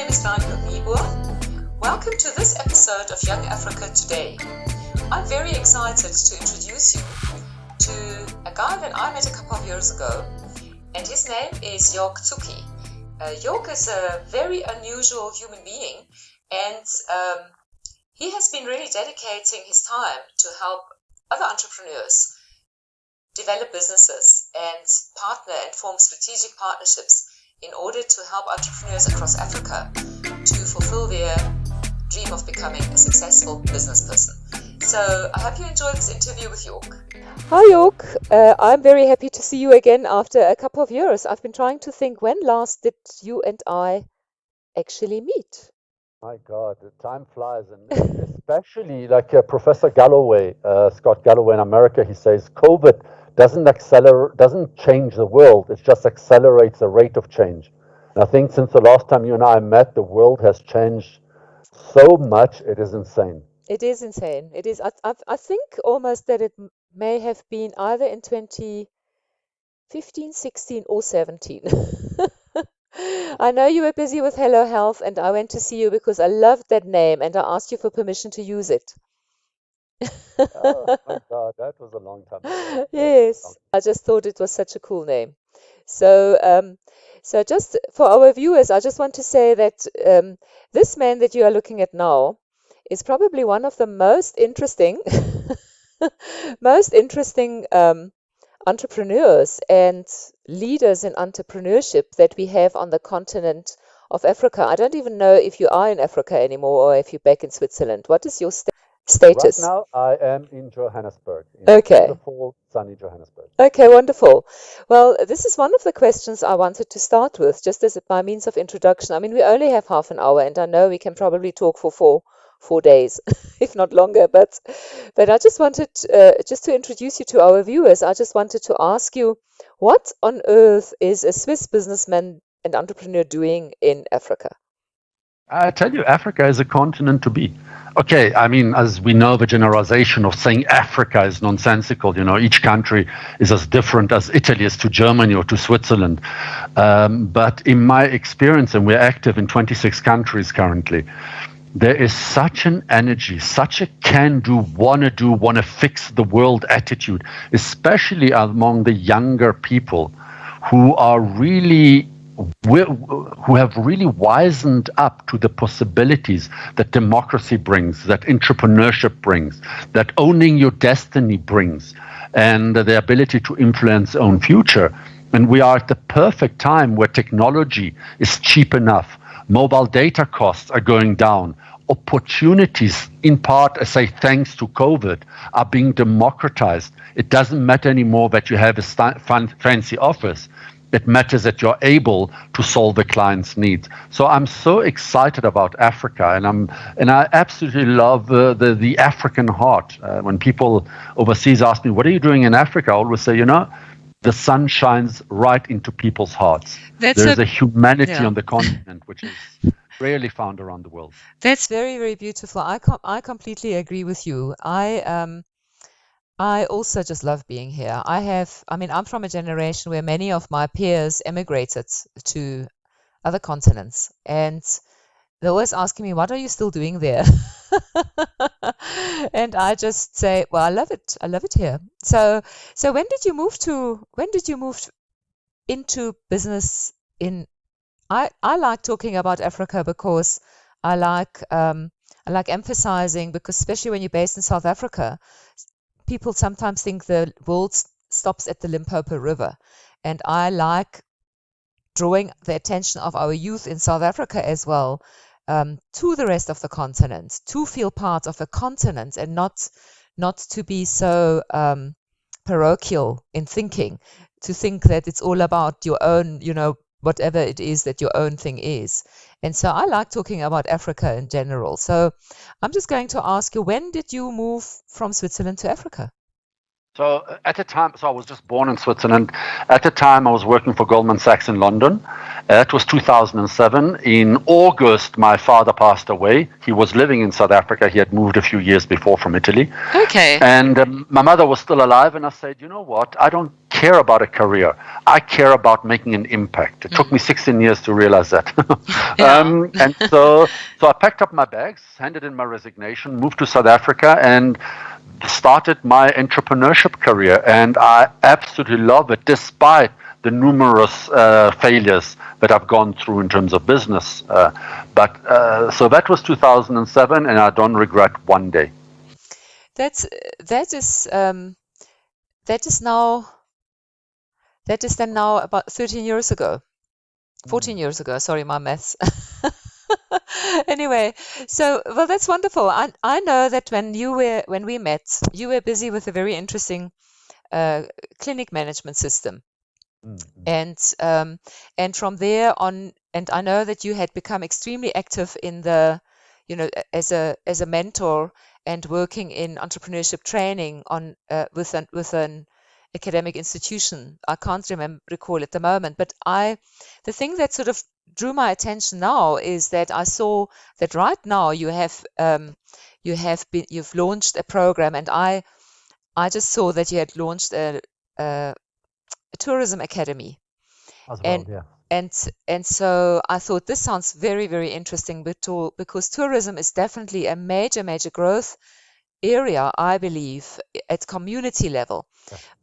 name is Reinhild Niebuhr. Welcome to this episode of Young Africa Today. I'm very excited to introduce you to a guy that I met a couple of years ago, and his name is York Zucchi. York is a very unusual human being, and he has been really dedicating his time to help other entrepreneurs develop businesses and partner and form strategic partnerships in order to help entrepreneurs across Africa to fulfill their dream of becoming a successful business person. So I hope you enjoyed this interview with York. Hi York, I'm very happy to see you again after a couple of years. I've been trying to think, when last did you and I actually meet? My God, the time flies, and especially like Professor Galloway, Scott Galloway in America, he says COVID doesn't change the world, it just accelerates the rate of change. And I think since the last time you and I met, the world has changed so much, it is insane. It is insane. It is. I think almost that it may have been either in 2015, 16, or 17. I know you were busy with Hello Health, and I went to see you because I loved that name, and I asked you for permission to use it. Oh my God, that was a long time ago. Yes, I just thought it was such a cool name. So, so just for our viewers, I just want to say that this man that you are looking at now is probably one of the most interesting, most interesting entrepreneurs and leaders in entrepreneurship that we have on the continent of Africa. I don't even know if you are in Africa anymore or if you're back in Switzerland. What is your status? Right now, I am in Johannesburg, Okay. beautiful, sunny Johannesburg. Okay, wonderful. Well, this is one of the questions I wanted to start with, just as by means of introduction. I mean, we only have half an hour, and I know we can probably talk for four days, if not longer. But I just wanted, just to introduce you to our viewers, I just wanted to ask you, what on earth is a Swiss businessman and entrepreneur doing in Africa? I tell you, Africa is a continent to be. Okay, I mean, as we know, the generalization of saying Africa is nonsensical. You know, each country is as different as Italy is to Germany or to Switzerland. But in my experience, and we're active in 26 countries currently, there is such an energy, such a can-do, wanna fix the world attitude, especially among the younger people who are really who have really wisened up to the possibilities that democracy brings, that entrepreneurship brings, that owning your destiny brings, and the ability to influence their own future. And we are at the perfect time where technology is cheap enough, mobile data costs are going down, opportunities, in part, I say thanks to COVID, are being democratized. It doesn't matter anymore that you have a fancy office. It matters that you're able to solve the client's needs. So I'm so excited about Africa, and I absolutely love the African heart. When people overseas ask me, "What are you doing in Africa?" I always say, the sun shines right into people's hearts. There's a humanity on the continent which is rarely found around the world. That's very, very beautiful. I completely agree with you. I also just love being here. I'm from a generation where many of my peers emigrated to other continents, and they're always asking me, "What are you still doing there?" And I just say, "Well, I love it. I love it here." So when did you move into business in? I like talking about Africa because I like emphasizing, because especially when you're based in South Africa, people sometimes think the world stops at the Limpopo River. And I like drawing the attention of our youth in South Africa as well to the rest of the continent, to feel part of a continent and not to be so parochial in thinking, to think that it's all about your own, whatever it is that your own thing is. And so I like talking about Africa in general. So I'm just going to ask you, when did you move from Switzerland to Africa? So at the time, I was just born in Switzerland. At the time, I was working for Goldman Sachs in London, That was 2007. In August, my father passed away. He was living in South Africa. He had moved a few years before from Italy. Okay. And my mother was still alive, and I said, you know what? I don't care about a career. I care about making an impact. It took me 16 years to realize that. And so I packed up my bags, handed in my resignation, moved to South Africa, and started my entrepreneurship career. And I absolutely love it, despite the numerous failures that I've gone through in terms of business. So that was 2007, and I don't regret one day. That is then now about 13 years ago, 14 years ago. Sorry, my maths. Anyway, so well, that's wonderful. I know that when we met, you were busy with a very interesting clinic management system. And from there on, and I know that you had become extremely active in the, as a mentor and working in entrepreneurship training on with an academic institution. I can't recall at the moment, but the thing that sort of drew my attention now is that I saw that right now you've launched a program, and I just saw that you had launched a tourism academy. As well, and so I thought this sounds very, very interesting, because tourism is definitely a major growth area, I believe, at community level.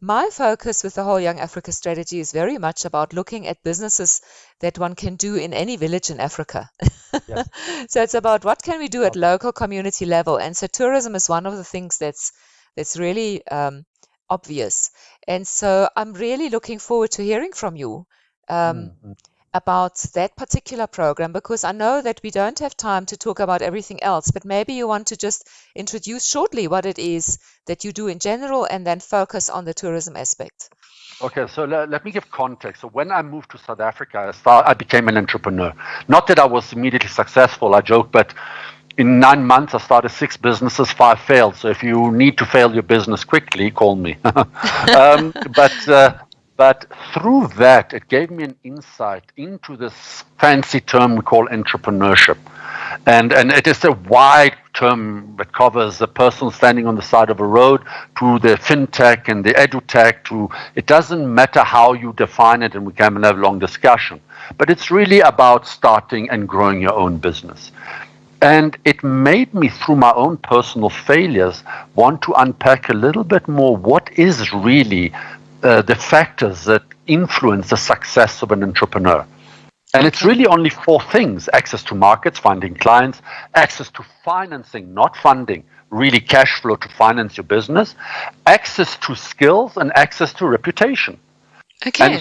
My focus with the whole Young Africa strategy is very much about looking at businesses that one can do in any village in Africa. So it's about what can we do at local community level, and so tourism is one of the things that's really obvious. And so I'm really looking forward to hearing from you about that particular program, because I know that we don't have time to talk about everything else, but maybe you want to just introduce shortly what it is that you do in general and then focus on the tourism aspect. Okay, so let me give context. So when I moved to South Africa, I became an entrepreneur. Not that I was immediately successful, I joke, but in 9 months, I started 6 businesses, 5 failed. So if you need to fail your business quickly, call me. But through that, it gave me an insight into this fancy term we call entrepreneurship. And it is a wide term that covers the person standing on the side of a road to the fintech and the edutech. It doesn't matter how you define it, and we can have a long discussion. But it's really about starting and growing your own business. And it made me, through my own personal failures, want to unpack a little bit more what is really the factors that influence the success of an entrepreneur. And it's really only 4 things: access to markets, finding clients, access to financing, not funding, really cash flow to finance your business, access to skills, and access to reputation. Okay.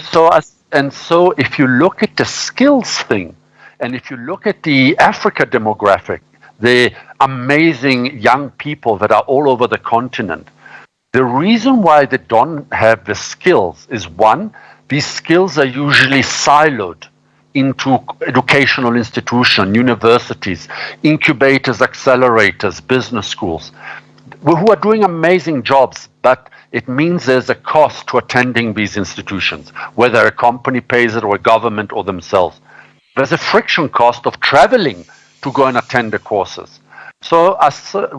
And so if you look at the skills thing, and if you look at the Africa demographic, the amazing young people that are all over the continent, the reason why they don't have the skills is, one, these skills are usually siloed into educational institutions, universities, incubators, accelerators, business schools, who are doing amazing jobs, but it means there's a cost to attending these institutions, whether a company pays it or a government or themselves. There's a friction cost of traveling to go and attend the courses. So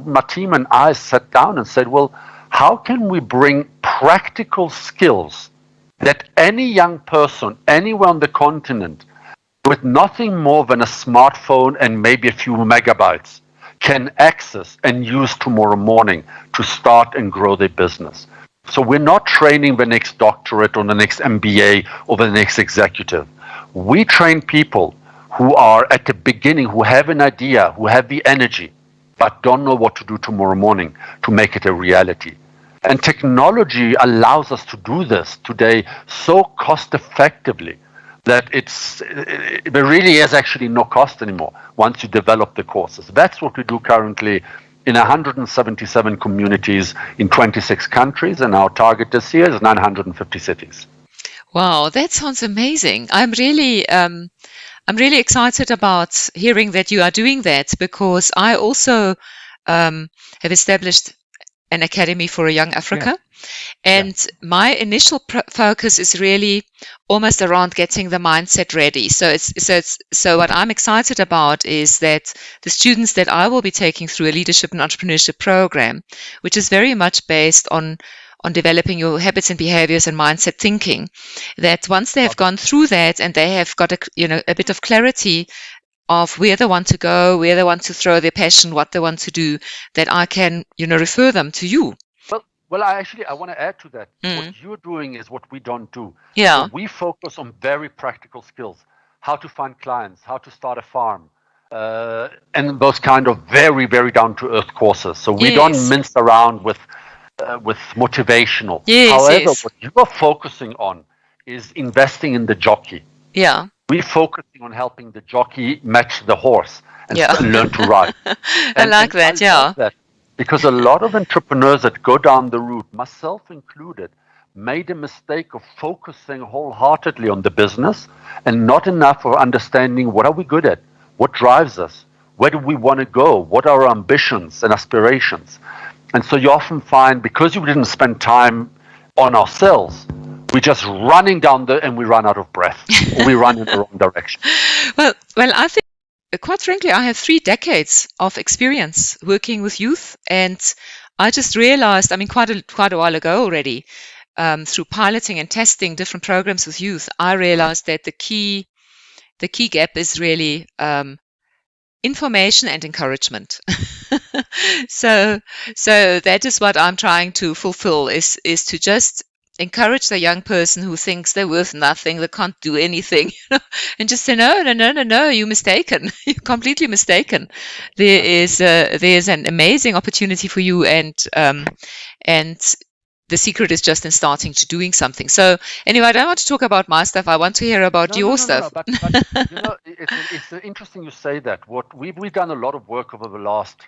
my team and I sat down and said, well, how can we bring practical skills that any young person anywhere on the continent with nothing more than a smartphone and maybe a few megabytes can access and use tomorrow morning to start and grow their business? So we're not training the next doctorate or the next MBA or the next executive. We train people who are at the beginning, who have an idea, who have the energy, but don't know what to do tomorrow morning to make it a reality. And technology allows us to do this today so cost effectively that there really is actually no cost anymore once you develop the courses. That's what we do currently in 177 communities in 26 countries, and our target this year is 950 cities. Wow, that sounds amazing. I'm really excited about hearing that you are doing that, because I also have established an academy for a young Africa. And my initial focus is really almost around getting the mindset ready. So what I'm excited about is that the students that I will be taking through a leadership and entrepreneurship program, which is very much based on developing your habits and behaviors and mindset thinking, that once they have gone through that and they have got a bit of clarity of where they want to go, where they want to throw their passion, what they want to do, that I can, refer them to you. Well, I want to add to that. What you're doing is what we don't do. Yeah. So we focus on very practical skills, how to find clients, how to start a farm, and those kind of very, very down-to-earth courses. So we don't mince around with motivational. However, what you are focusing on is investing in the jockey. Yeah. We're focusing on helping the jockey match the horse and learn to ride. I love that. Because a lot of entrepreneurs that go down the route, myself included, made a mistake of focusing wholeheartedly on the business and not enough of understanding what are we good at, what drives us, where do we want to go, what are our ambitions and aspirations. And so you often find, because we didn't spend time on ourselves, we're just running down and we run out of breath, or we run in the wrong direction. Well, I think, quite frankly, I have 3 decades of experience working with youth, and I just realized, quite a while ago already, through piloting and testing different programs with youth, I realized that the key gap is really information and encouragement. So that is what I'm trying to fulfill, is to just encourage the young person who thinks they're worth nothing, they can't do anything, and just say, no, you're mistaken. You're completely mistaken. There's an amazing opportunity for you, and the secret is just in starting to doing something. So anyway, I don't want to talk about my stuff. I want to hear about your stuff. But it's interesting you say that. What we've done a lot of work over the last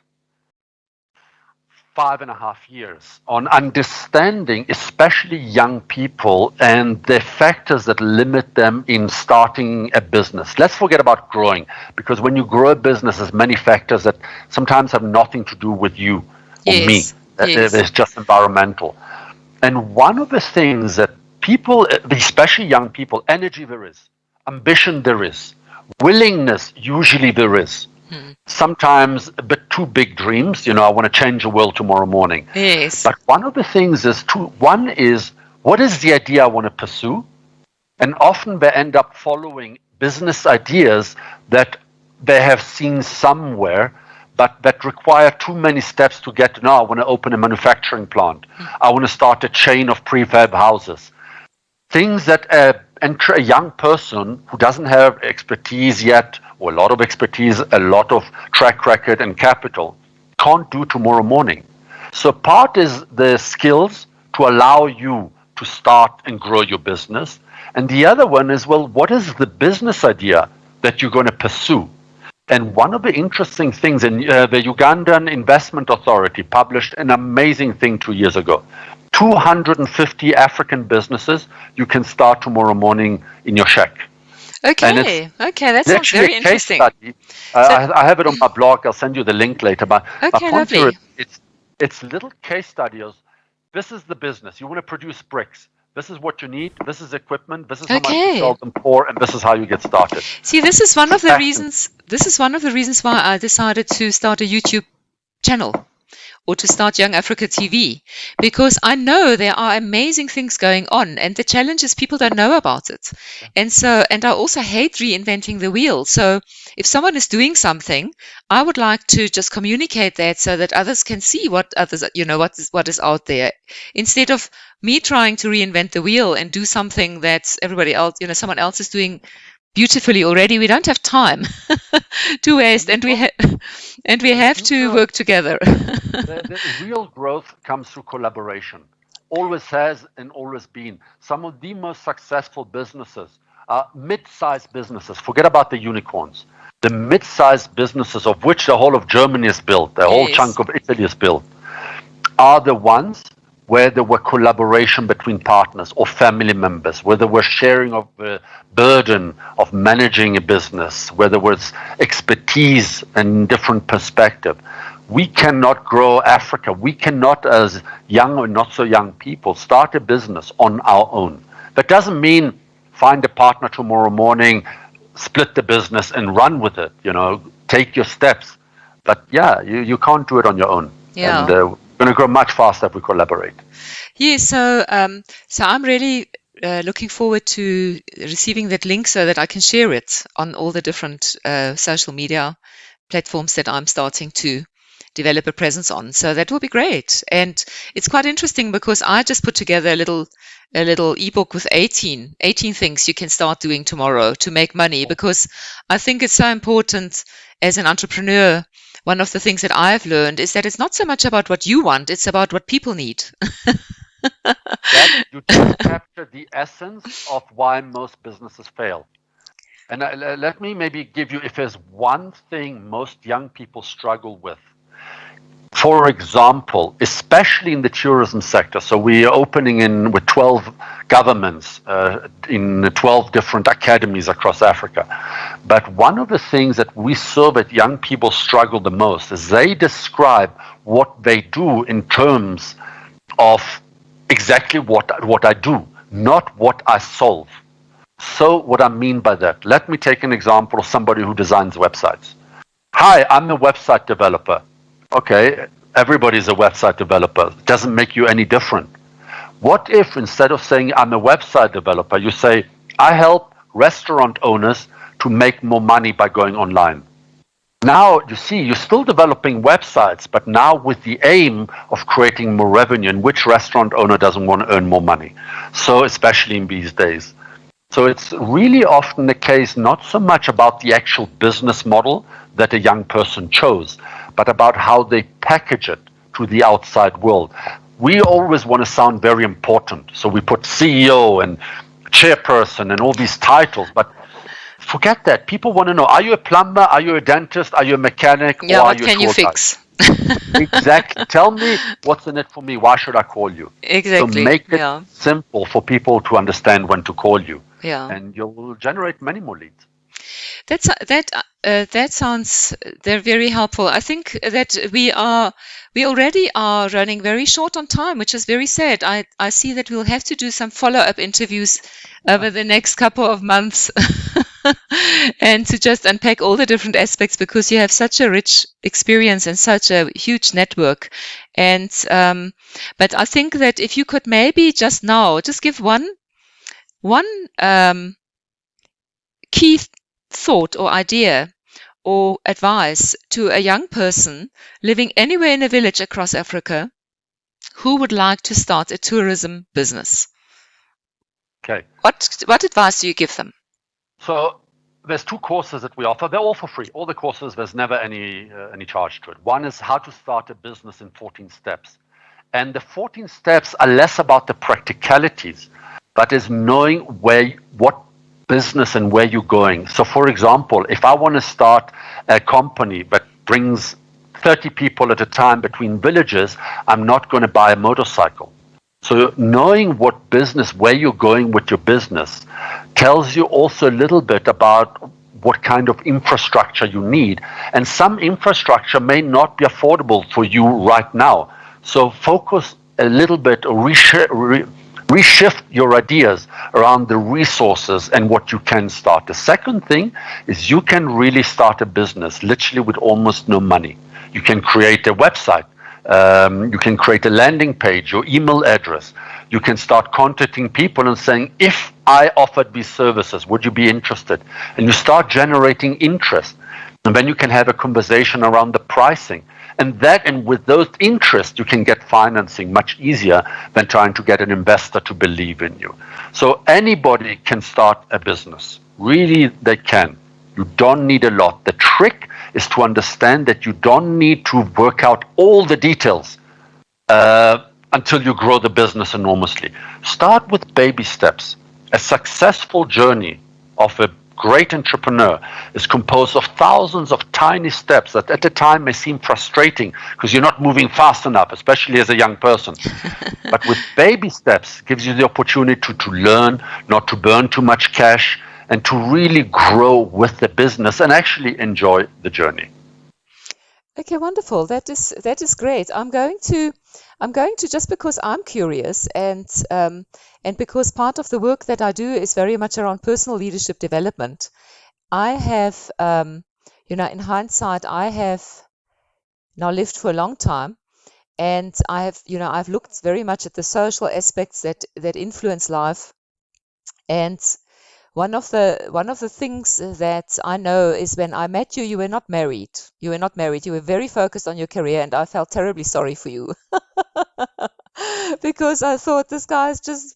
5.5 years on understanding, especially young people, and the factors that limit them in starting a business. Let's forget about growing, because when you grow a business, there's many factors that sometimes have nothing to do with you or me. There's just environmental. And one of the things that people, especially young people, energy there is, ambition there is, willingness usually there is. Sometimes a bit too big dreams, I want to change the world tomorrow morning. Yes. But one of the things is one is, what is the idea I want to pursue? And often they end up following business ideas that they have seen somewhere, but that require too many steps to get to know. I want to open a manufacturing plant. I want to start a chain of prefab houses. Things that a young person who doesn't have expertise yet, or a lot of expertise, a lot of track record and capital, can't do tomorrow morning. So part is the skills to allow you to start and grow your business. And the other one is, well, what is the business idea that you're going to pursue? And one of the interesting things, and the Ugandan Investment Authority published an amazing thing 2 years ago. 250 African businesses you can start tomorrow morning in your shack. Okay, that sounds very interesting. I have it on my blog. I'll send you the link later. But my point here is, it's little case studies. This is the business. You want to produce bricks. This is what you need. This is equipment. This is how much you sell them for, and this is how you get started. See, this is one of the reasons. This is one of the reasons why I decided to start a YouTube channel, or to start Young Africa TV, because I know there are amazing things going on, and the challenge is people don't know about it. And I also hate reinventing the wheel. So if someone is doing something, I would like to just communicate that so that others can see what is out there, instead of me trying to reinvent the wheel and do something that everybody else, someone else is doing beautifully already. We don't have time to waste, and we have to work together. The real growth comes through collaboration. Always has and always been. Some of the most successful businesses are mid-sized businesses. Forget about the unicorns. The mid-sized businesses, of which the whole of Germany is built, the whole chunk of Italy is built, are the ones where there were collaboration between partners or family members, where there was sharing of the burden of managing a business, where there was expertise and different perspective. we cannot grow Africa. We cannot, as young or not so young people, start a business on our own. That doesn't mean find a partner tomorrow morning, split the business and run with it, take your steps. But yeah, you can't do it on your own. Yeah. And we're going to grow much faster if we collaborate. Yeah, so I'm really looking forward to receiving that link so that I can share it on all the different social media platforms that I'm starting to develop a presence on. So that will be great. And it's quite interesting because I just put together a little ebook with 18 things you can start doing tomorrow to make money, because I think it's so important as an entrepreneur. One of the things that I've learned is that it's not so much about what you want, it's about what people need. That you just captured the essence of why most businesses fail. And let me maybe give you, if there's one thing most young people struggle with, for example, especially in the tourism sector. So we are opening with 12 governments in 12 different academies across Africa. But one of the things that we saw that young people struggle the most is they describe what they do in terms of exactly what I do, not what I solve. So what I mean by that, let me take an example of somebody who designs websites. Hi, I'm a website developer. Okay, everybody's a website developer. It doesn't make you any different. What if instead of saying I'm a website developer, you say I help restaurant owners to make more money by going online? Now, you see, you're still developing websites, but now with the aim of creating more revenue, and which restaurant owner doesn't want to earn more money? So especially in these days. So it's really often the case not so much about the actual business model that a young person chose, but about how they package it to the outside world. We always want to sound very important. So we put CEO and chairperson and all these titles, but forget that. People want to know, are you a plumber? Are you a dentist? Are you a mechanic? Yeah, or what are you can you fix? Exactly. Tell me what's in it for me. Why should I call you? Exactly. So make it simple for people to understand when to call you. Yeah. And you'll generate many more leads. That sounds they're very helpful. I think that we already are running very short on time, which is very sad. I see that we'll have to do some follow-up interviews over the next couple of months and to just unpack all the different aspects, because you have such a rich experience and such a huge network. And but I think that if you could maybe just give one key thought or idea or advice to a young person living anywhere in a village across Africa who would like to start a tourism business. Okay. What advice do you give them? So there's 2 courses that we offer. They're all for free. All the courses, there's never any charge to it. One is how to start a business in 14 steps. And the 14 steps are less about the practicalities, but is knowing what business and where you're going. So for example, if I want to start a company that brings 30 people at a time between villages, I'm not going to buy a motorcycle. So knowing what business, where you're going with your business, tells you also a little bit about what kind of infrastructure you need. And some infrastructure may not be affordable for you right now. So focus a little bit, reshift your ideas around the resources and what you can start. The second thing is you can really start a business literally with almost no money. You can create a website. You can create a landing page, your email address. You can start contacting people and saying, if I offered these services, would you be interested? And you start generating interest. And then you can have a conversation around the pricing. And with those interests, you can get financing much easier than trying to get an investor to believe in you. So anybody can start a business. Really, they can. You don't need a lot. The trick is to understand that you don't need to work out all the details until you grow the business enormously. Start with baby steps. A successful journey of a great entrepreneur is composed of thousands of tiny steps that at the time may seem frustrating because you're not moving fast enough, especially as a young person. But with baby steps, it gives you the opportunity to learn, not to burn too much cash, and to really grow with the business and actually enjoy the journey. Okay, wonderful. That is great. I'm going to just because I'm curious and because part of the work that I do is very much around personal leadership development. I have in hindsight, I have now lived for a long time, and I've looked very much at the social aspects that influence life. And one of the things that I know is when I met you, you were not married. You were not married. You were very focused on your career, and I felt terribly sorry for you because I thought this guy is just,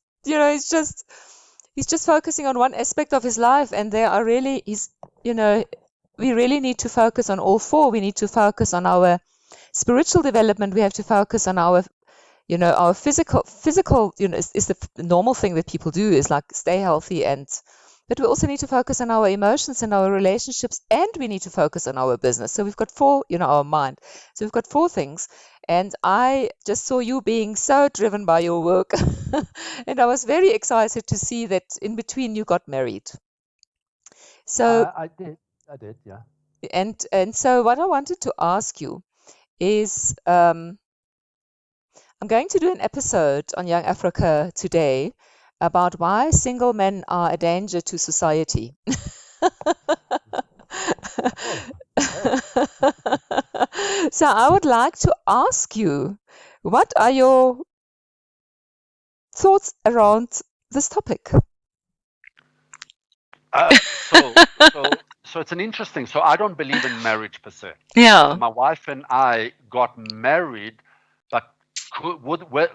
he's just focusing on one aspect of his life, and there are really, we really need to focus on all four. We need to focus on our spiritual development. We have to focus on our our physical, is the normal thing that people do, is like stay healthy, but we also need to focus on our emotions and our relationships, and we need to focus on our business. So we've got four, our mind. So we've got four things. And I just saw you being so driven by your work. And I was very excited to see that in between you got married. So I did, yeah. and so what I wanted to ask you is I'm going to do an episode on Young Africa today about why single men are a danger to society. So I would like to ask you, what are your thoughts around this topic? So it's an interesting. So I don't believe in marriage per se. Yeah. My wife and I got married, but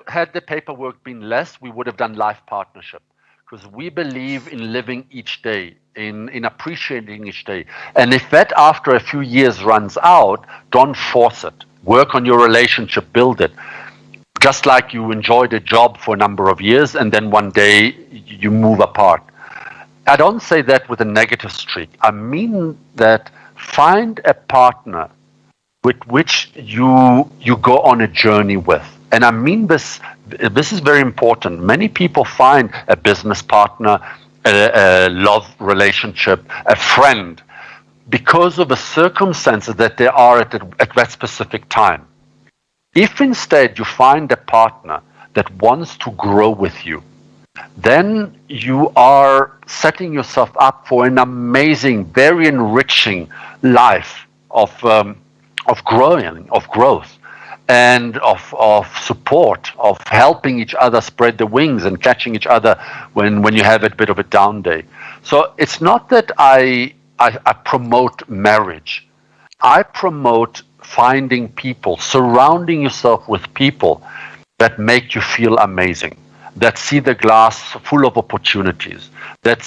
had the paperwork been less, we would have done life partnership, because we believe in living each day, in appreciating each day. And if that after a few years runs out, don't force it. Work on your relationship, build it. Just like you enjoyed a job for a number of years and then one day you move apart. I don't say that with a negative streak. I mean that find a partner with which you go on a journey with. And I mean this is very important. Many people find a business partner, a love relationship, a friend, because of the circumstances that they are at that specific time. If instead you find a partner that wants to grow with you, then you are setting yourself up for an amazing, very enriching life of growth, and of support, of helping each other spread the wings and catching each other when you have a bit of a down day. So it's not that I promote marriage. I promote finding people, surrounding yourself with people that make you feel amazing, that see the glass full of opportunities, that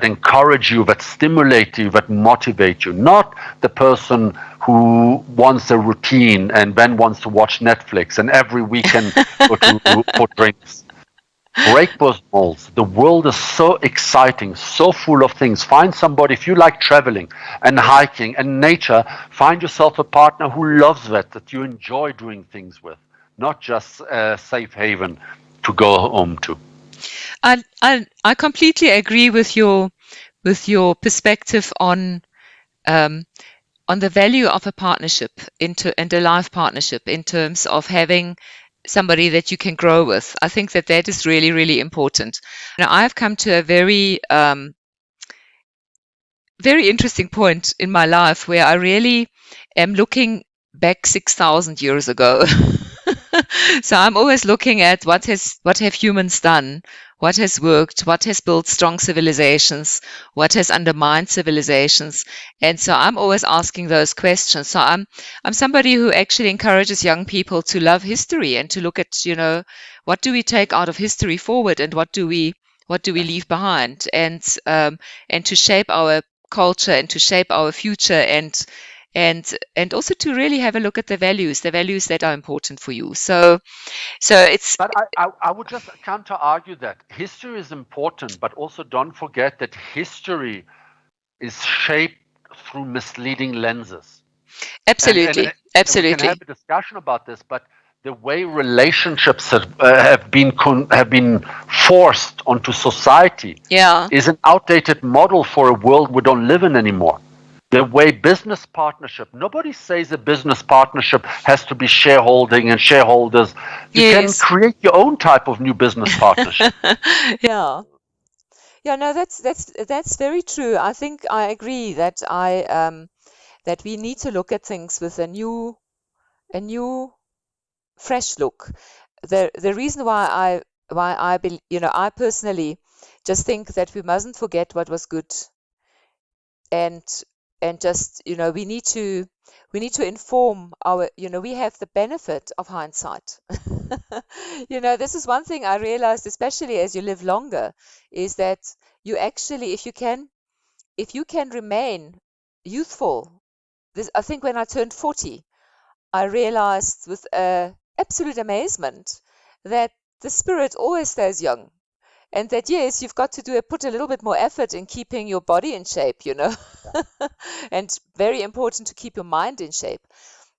encourage you, that stimulate you, that motivate you. Not the person who wants a routine and then wants to watch Netflix and every weekend go for drinks. Break those molds. The world is so exciting, so full of things. Find somebody, if you like traveling and hiking and nature, find yourself a partner who loves that you enjoy doing things with, not just a safe haven to go home to. I completely agree with your perspective on the value of a partnership and a life partnership in terms of having somebody that you can grow with. I think that is really, really important. Now, I've come to a very very interesting point in my life where I really am looking back 6,000 years ago. So I'm always looking at what have humans done, what has worked, what has built strong civilizations, what has undermined civilizations. And so I'm always asking those questions. So I'm somebody who actually encourages young people to love history and to look at, what do we take out of history forward and what do we leave behind, and to shape our culture and to shape our future, and also to really have a look at the values that are important for you. So it's. But I would just counter argue that history is important, but also don't forget that history is shaped through misleading lenses. Absolutely. We can have a discussion about this, but the way relationships have been forced onto society is an outdated model for a world we don't live in anymore. The way business partnership, nobody says a business partnership has to be shareholding and shareholders. You can Yes. create your own type of new business partnership. Yeah. Yeah, no, that's very true. I think I agree that that we need to look at things with a new fresh look. The reason why I personally just think that we mustn't forget what was good, and just we need to inform our, we have the benefit of hindsight. This is one thing I realized, especially as you live longer, is that you actually, if you can remain youthful. I think when I turned 40, I realized with absolute amazement that the spirit always stays young. And that, yes, you've got to put a little bit more effort in keeping your body in shape, and very important to keep your mind in shape.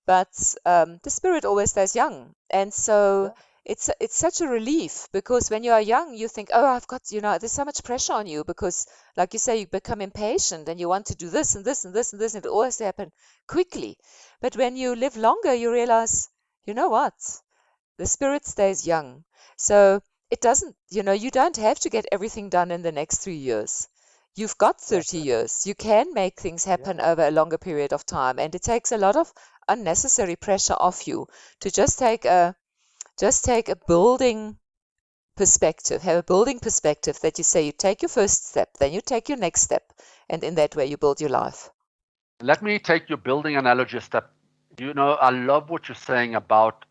But the spirit always stays young. And so it's such a relief, because when you are young, you think, oh, I've got, there's so much pressure on you, because like you say, you become impatient and you want to do this and this and this and this, and it always happen quickly. But when you live longer, you realize, you know what? The spirit stays young. So it doesn't, you don't have to get everything done in the next 3 years. You've got 30 years. You can make things happen over a longer period of time. And it takes a lot of unnecessary pressure off you to just take a building perspective, have a building perspective, that you say you take your first step, then you take your next step. And in that way, you build your life. Let me take your building analogy a step. I love what you're saying about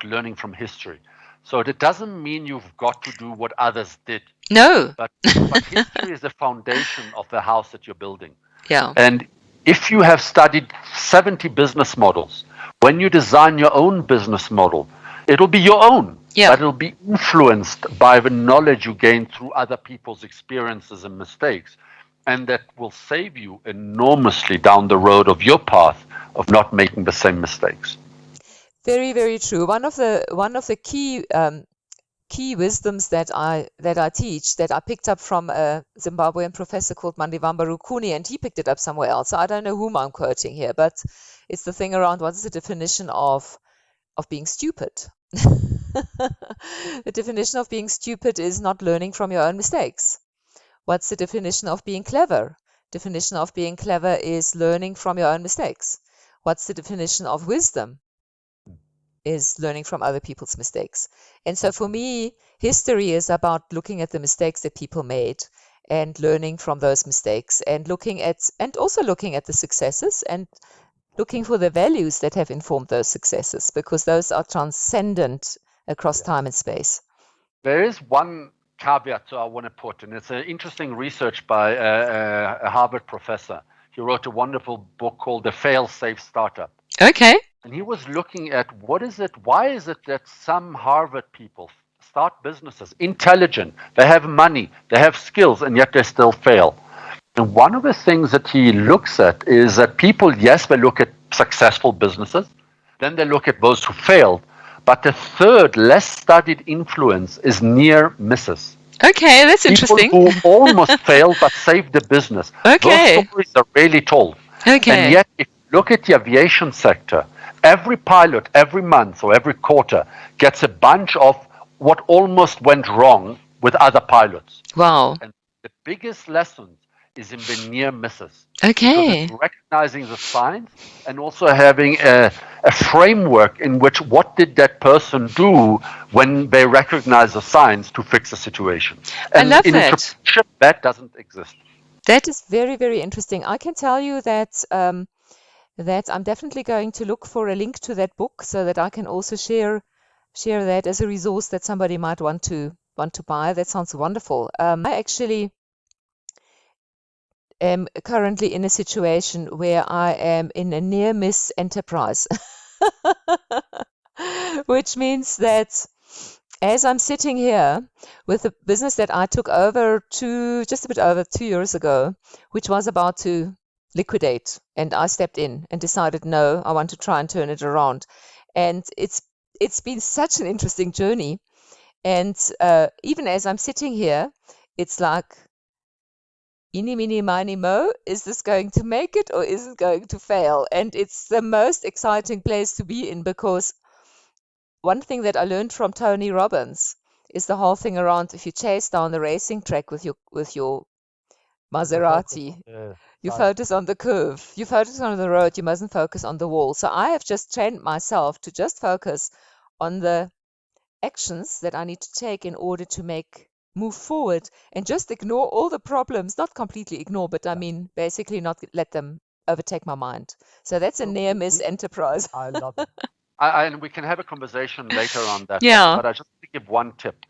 learning from history. So it doesn't mean you've got to do what others did, No. but history is the foundation of the house that you're building. Yeah. And if you have studied 70 business models, when you design your own business model, it'll be your own, Yeah. but it'll be influenced by the knowledge you gain through other people's experiences and mistakes. And that will save you enormously down the road of your path of not making the same mistakes. Very, very true. One of the key wisdoms that I teach, that I picked up from a Zimbabwean professor called Mandivamba Rukuni, and he picked it up somewhere else. So I don't know whom I'm quoting here, but it's the thing around what is the definition of being stupid. The definition of being stupid is not learning from your own mistakes. What's the definition of being clever? Definition of being clever is learning from your own mistakes. What's the definition of wisdom? Is learning from other people's mistakes. And so for me, history is about looking at the mistakes that people made and learning from those mistakes, and also looking at the successes, and looking for the values that have informed those successes, because those are transcendent across time and space. There is one caveat I want to put, and it's an interesting research by a Harvard professor. He wrote a wonderful book called The Fail-Safe Startup. Okay. And he was looking at why is it that some Harvard people start businesses, intelligent, they have money, they have skills, and yet they still fail. And one of the things that he looks at is that people, yes, they look at successful businesses, then they look at those who failed, but the third, less studied influence is near misses. Okay, that's interesting. People who almost failed but saved the business. Okay. Those stories are rarely told. Okay. And yet, if you look at the aviation sector, every pilot, every month or every quarter, gets a bunch of what almost went wrong with other pilots. Wow. And the biggest lesson is in the near misses. Okay. Because it's recognizing the signs and also having a framework in which what did that person do when they recognize the signs to fix the situation. And I love in that. entrepreneurship, that doesn't exist. That is very, very interesting. I can tell you that that I'm definitely going to look for a link to that book, so that I can also share that as a resource that somebody might want to buy. That sounds wonderful. I actually am currently in a situation where I am in a near miss enterprise, which means that as I'm sitting here with a business that I took over just a bit over 2 years ago, which was about to liquidate, and I stepped in and decided, no, I want to try and turn it around. And it's been such an interesting journey. And even as I'm sitting here, it's like eeny, meeny, miny, mo, is this going to make it or is it going to fail? And it's the most exciting place to be in, because one thing that I learned from Tony Robbins is the whole thing around, if you chase down the racing track with your Maserati, you focus on the curve, you focus on the road, you mustn't focus on the wall. So I have just trained myself to just focus on the actions that I need to take in order to move forward, and just ignore all the problems. Not completely ignore, but I mean basically not let them overtake my mind. So that's a near miss enterprise. I love it. And we can have a conversation later on that. Yeah. But I just want to give one tip.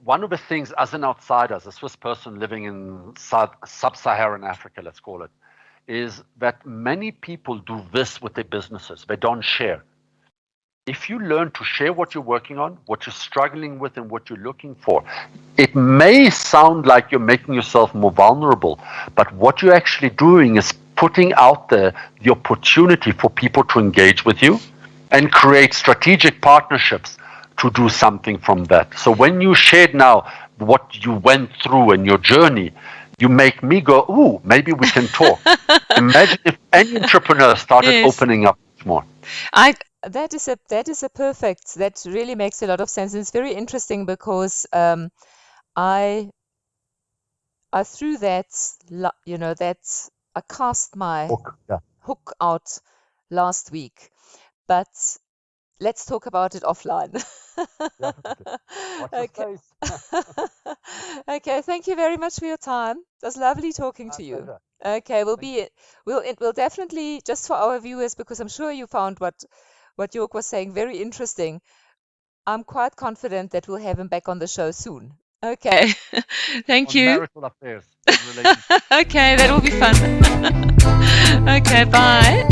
One of the things, as an outsider, as a Swiss person living in sub-Saharan Africa, let's call it, is that many people do this with their businesses. They don't share. If you learn to share what you're working on, what you're struggling with, and what you're looking for, it may sound like you're making yourself more vulnerable, but what you're actually doing is putting out there the opportunity for people to engage with you and create strategic partnerships to do something from that. So when you shared now what you went through and your journey, you make me go, ooh, maybe we can talk. Imagine if any entrepreneur started opening up more. That is a perfect. That really makes a lot of sense. And it's very interesting because I threw that, I cast my hook out last week, but let's talk about it offline. Okay. Okay. Thank you very much for your time. It was lovely talking to you. Okay, we'll definitely, just for our viewers, because I'm sure you found what York was saying very interesting. I'm quite confident that we'll have him back on the show soon. Okay. Thank you. Marital affairs. Okay, that will be fun. Okay, bye.